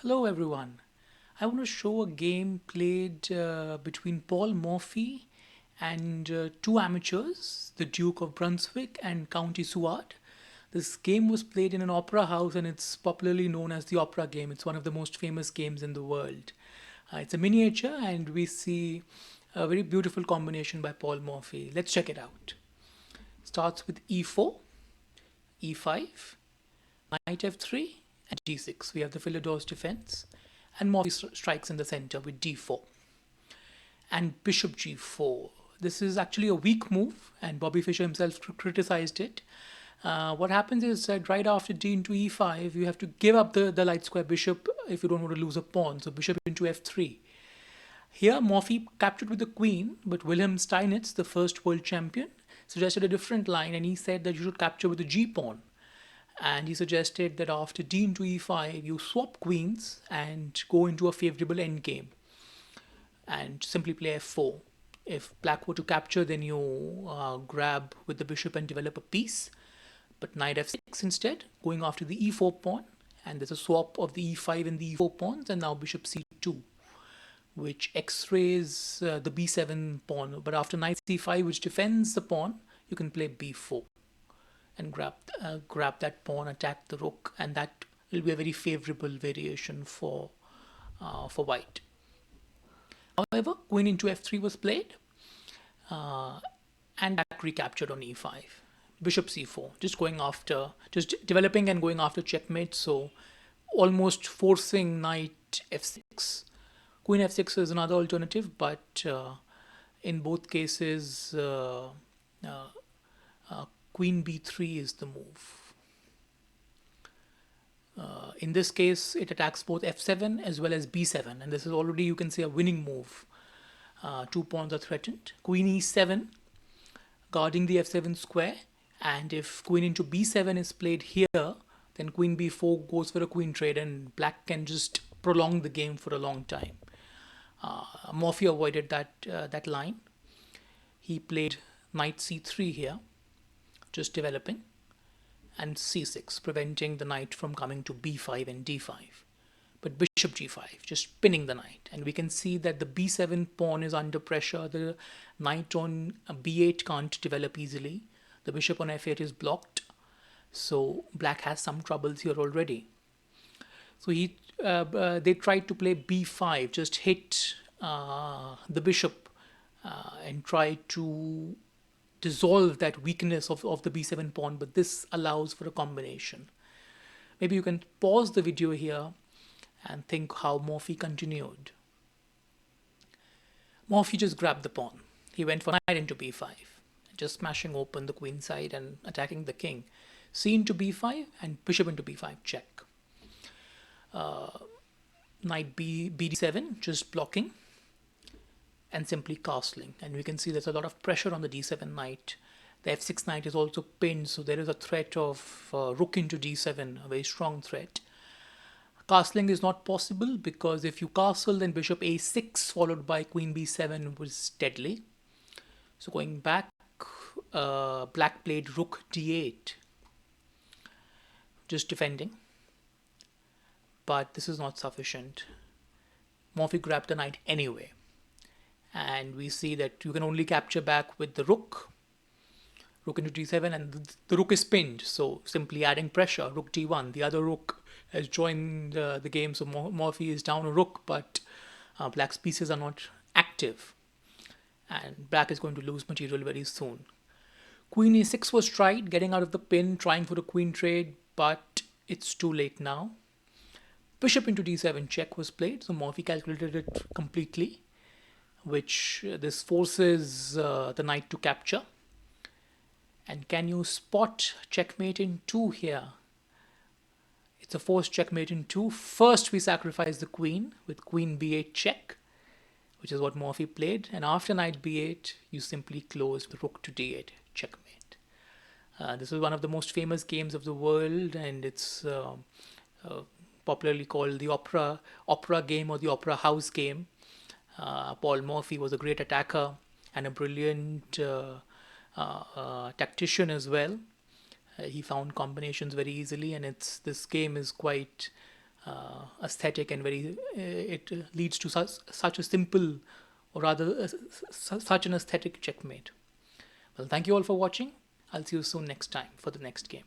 Hello everyone. I want to show a game played between Paul Morphy and two amateurs, the Duke of Brunswick and Count Isouard. This game was played in an opera house and it's popularly known as the opera game. It's one of the most famous games in the world. It's a miniature and we see a very beautiful combination by Paul Morphy. Let's check it out. Starts with e4, e5, knight f3, and g6. We have the Philidor's defense, and Morphy strikes in the center with d4 and bishop g4. This is actually a weak move, and Bobby Fischer himself criticized it. What happens is that right after d into e5, you have to give up the light square bishop if you don't want to lose a pawn. So bishop into f3. Here, Morphy captured with the queen, but Wilhelm Steinitz, the first world champion, suggested a different line, and he said that you should capture with the g pawn. And he suggested that after d into e5, you swap queens and go into a favorable endgame and simply play f4. If black were to capture, then you grab with the bishop and develop a piece. But knight f6 instead, going after the e4 pawn. And there's a swap of the e5 and the e4 pawns, and now bishop c2, which x-rays the b7 pawn. But after knight c5, which defends the pawn, you can play b4 and grab that pawn, attack the rook, and that will be a very favorable variation for white. However, queen into f3 was played, and black recaptured on e5. Bishop c4, just developing and going after checkmate, so almost forcing knight f6. Queen f6 is another alternative, but in both cases, queen b3 is the move. In this case, it attacks both f7 as well as b7, and this is already, you can say, a winning move. Two pawns are threatened. Queen e7, guarding the f7 square, and if queen into b7 is played here, then queen b4 goes for a queen trade, and black can just prolong the game for a long time. Morphy avoided that line. He played knight c3 here, just developing, and c6, preventing the knight from coming to b5 and d5. But bishop g5, just pinning the knight. And we can see that the b7 pawn is under pressure. The knight on b8 can't develop easily. The bishop on f8 is blocked. So black has some troubles here already. So they tried to play b5, just hit the bishop and try to dissolve that weakness of the b7 pawn, but this allows for a combination. Maybe you can pause the video here and think how Morphy continued. Morphy just grabbed the pawn. He went for knight into b5, just smashing open the queen side and attacking the king. C into b5 and bishop into b5 check. Knight bd7, just blocking and simply castling, and we can see there's a lot of pressure on the d7 knight. The f6 knight is also pinned, so there is a threat of rook into d7, a very strong threat. Castling is not possible because if you castle, then bishop a6 followed by queen b7 was deadly. So going back, black played rook d8, just defending, but this is not sufficient. Morphy grabbed the knight anyway. And we see that you can only capture back with the rook into d7, and the rook is pinned, so simply adding pressure. Rook d1, the other rook has joined the game, so Morphy is down a rook, but black's pieces are not active, and black is going to lose material very soon. Queen e6 was tried, getting out of the pin, trying for a queen trade, but it's too late now. Bishop into d7 check was played, so Morphy calculated it completely, which this forces the knight to capture. And can you spot checkmate in 2 here? It's a forced checkmate in 2. First we sacrifice the queen with queen b8 check, which is what Morphy played, and after knight b8 you simply close with rook to d8 checkmate. This is one of the most famous games of the world, and it's popularly called the opera game or the opera house game. Paul Morphy was a great attacker and a brilliant tactician as well. He found combinations very easily, and this game is quite aesthetic and very it leads to such a simple, or rather such an aesthetic checkmate. Well, thank you all for watching. I'll see you soon next time for the next game.